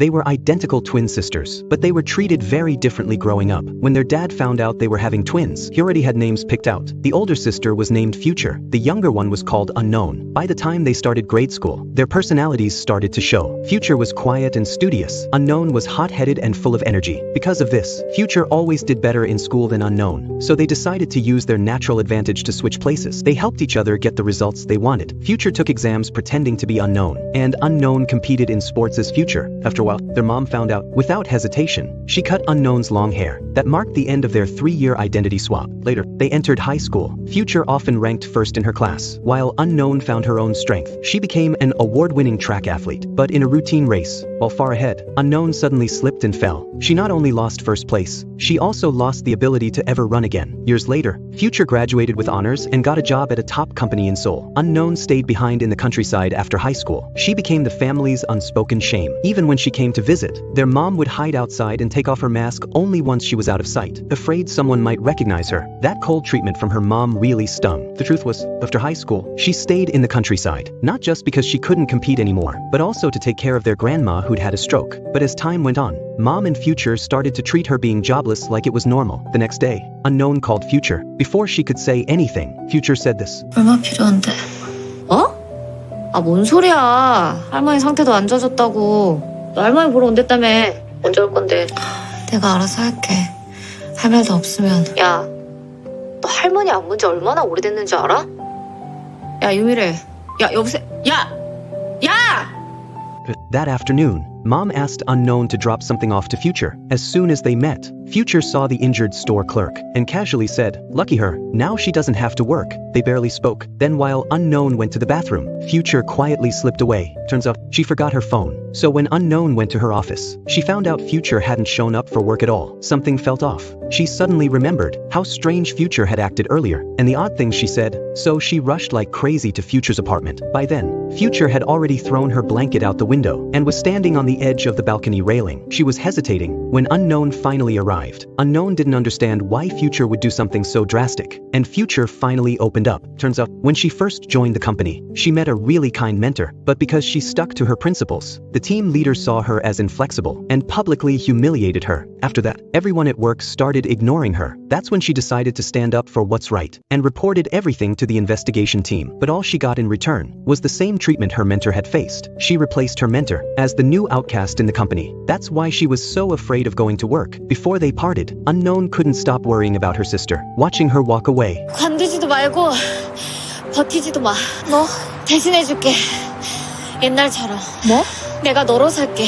They were identical twin sisters, but they were treated very differently growing up. When their dad found out they were having twins, he already had names picked out. The older sister was named Future. The younger one was called Unknown. By the time they started grade school, their personalities started to show. Future was quiet and studious. Unknown was hot-headed and full of energy. Because of this, Future always did better in school than Unknown. So they decided to use their natural advantage to switch places. They helped each other get the results they wanted. Future took exams pretending to be Unknown, and Unknown competed in sports as Future. After a while, their mom found out. Without hesitation, she cut Unknown's long hair. That marked the end of their 3-year identity swap. Later, they entered high school. Future often ranked first in her class, while Unknown found her own strength. She became an award-winning track athlete, but in a routine race, while far ahead, Unknown suddenly slipped and fell. She not only lost first place, she also lost the ability to ever run again. Years later, Future graduated with honors and got a job at a top company in Seoul. Unknown stayed behind in the countryside after high school. She became the family's unspoken shame. Even when she came to visit, their mom would hide outside and take off her mask only once she was out of sight, afraid someone might recognize her. That cold treatment from her mom really stung. The truth was, after high school, she stayed in the countryside, not just because she couldn't compete anymore, but also to take care of their grandma who'd had a stroke. But as time went on, Mom and Future started to treat her being jobless like it was normal. The next day, Unknown called Future. Before she could say anything, Future said this. 얼마 필요한데? 어? 아, 뭔 소리야. 할머니 상태도 안 좋아졌다고. 너 할머니 보러 온댔다며. 언제 올 건데? 내가 알아서 할게. 할 말도 없으면. 야, 너 할머니 안 본 지 얼마나 오래됐는지 알아? 야, 유미래. 야, 여보세요. 야! 야! That afternoon, Mom asked Unknown to drop something off to Future. As soon as they met, Future saw the injured store clerk and casually said, "Lucky her, now she doesn't have to work." They barely spoke. Then while Unknown went to the bathroom, Future quietly slipped away. Turns out, she forgot her phone. So when Unknown went to her office, she found out Future hadn't shown up for work at all. Something felt off. She suddenly remembered how strange Future had acted earlier, and the odd things she said, so she rushed like crazy to Future's apartment. By then, Future had already thrown her blanket out the window and was standing on the edge of the balcony railing. She was hesitating when Unknown finally arrived. Unknown didn't understand why Future would do something so drastic, and Future finally opened up. Turns out, when she first joined the company, she met a really kind mentor, but because she stuck to her principles, the team leader saw her as inflexible and publicly humiliated her. After that, everyone at work started ignoring her. That's when she decided to stand up for what's right and reported everything to the investigation team. But all she got in return was the same treatment her mentor had faced. She replaced her mentor as the new outcast in the company. That's why she was so afraid of going to work. Before they parted, Unknown couldn't stop worrying about her sister, watching her walk away. 관두지도 말고 버티지도 마. 너 대신해줄게. 옛날처럼. 뭐? 내가 너로 살게.